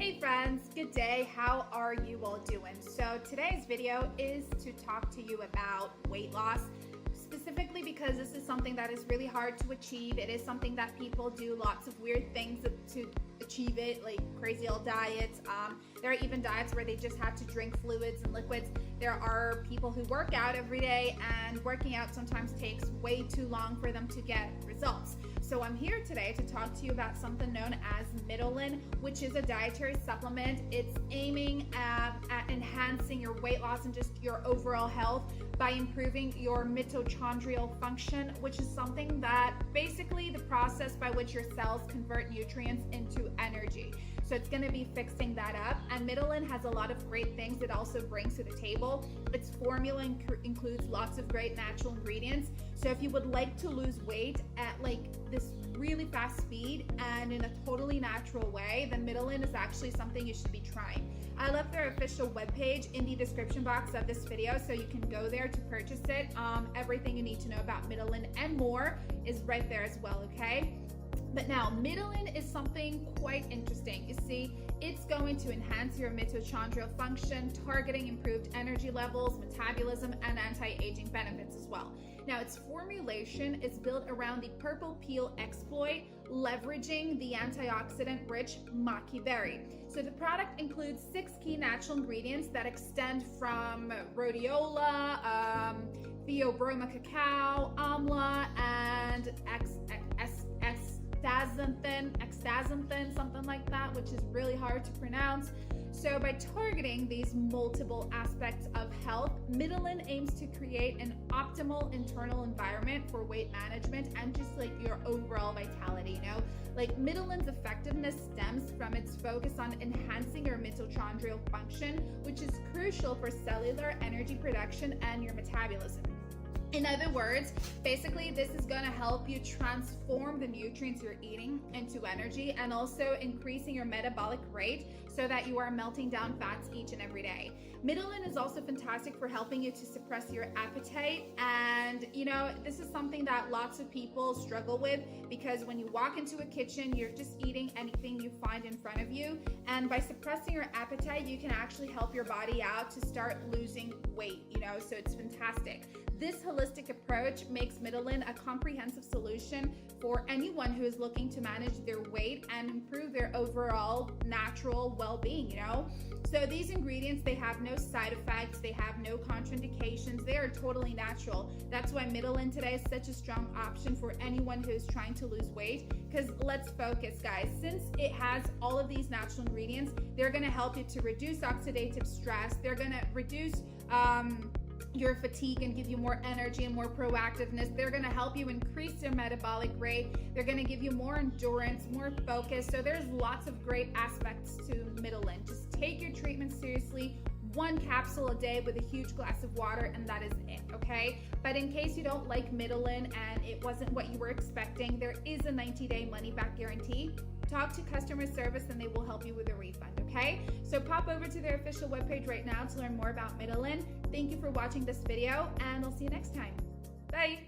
Hey friends, good day. How are you all doing? So today's video is to talk to you about weight loss, specifically because this is something that is really hard to achieve. It is something that people do lots of weird things to achieve it, like crazy old diets. There are even diets where they just have to drink fluids and liquids. There are people who work out every day, and working out sometimes takes way too long for them to get results. So I'm here today to talk to you about something known as Mitolyn, which is a dietary supplement. It's aiming at enhancing your weight loss and just your overall health by improving your mitochondrial function, which is something that basically the process by which your cells convert nutrients into energy. So it's going to be fixing that up. And Mitolyn has a lot of great things it also brings to the table. Its formula includes lots of great natural ingredients. So if you would like to lose weight at like this really fast speed and in a totally natural way, then Mitolyn is actually something you should be trying. I left their official webpage in the description box of this video, so you can go there to purchase it. Everything you need to know about Mitolyn and more is right there as well, okay? But now, Mitolyn is something quite interesting. You see, it's going to enhance your mitochondrial function, targeting improved energy levels, metabolism, and anti-aging benefits as well. Now, its formulation is built around the purple peel exploit, leveraging the antioxidant-rich maqui berry. So the product includes 6 key natural ingredients that extend from rhodiola, theobroma cacao, amla, and astaxanthin, something like that, which is really hard to pronounce. So by targeting these multiple aspects of health, Mitolyn aims to create an optimal internal environment for weight management and just like your overall vitality, you know? Like Mitolyn's effectiveness stems from its focus on enhancing your mitochondrial function, which is crucial for cellular energy production and your metabolism. In other words, basically this is going to help you transform the nutrients you're eating into energy and also increasing your metabolic rate so that you are melting down fats each and every day. Mitolyn is also fantastic for helping you to suppress your appetite, and you know, this is something that lots of people struggle with because when you walk into a kitchen, you're just eating anything you find in front of you, and by suppressing your appetite, you can actually help your body out to start losing weight, you know, so it's fantastic. This holistic approach makes Mitolyn a comprehensive solution for anyone who is looking to manage their weight and improve their overall natural well-being, you know? So these ingredients, they have no side effects, they have no contraindications, they are totally natural. That's why Mitolyn today is such a strong option for anyone who's trying to lose weight, because let's focus, guys. Since it has all of these natural ingredients, they're gonna help you to reduce oxidative stress, they're gonna reduce your fatigue and give you more energy and more proactiveness. They're going to help you increase your metabolic rate. They're going to give you more endurance, more focus. So there's lots of great aspects to Mitolyn. Just take your treatment seriously. 1 capsule a day with a huge glass of water, and that is it, okay? But in case you don't like Mitolyn and it wasn't what you were expecting, there is a 90-day money-back guarantee. Talk to customer service and they will help you with a refund, okay? So pop over to their official webpage right now to learn more about Mitolyn. Thank you for watching this video, and I'll see you next time. Bye.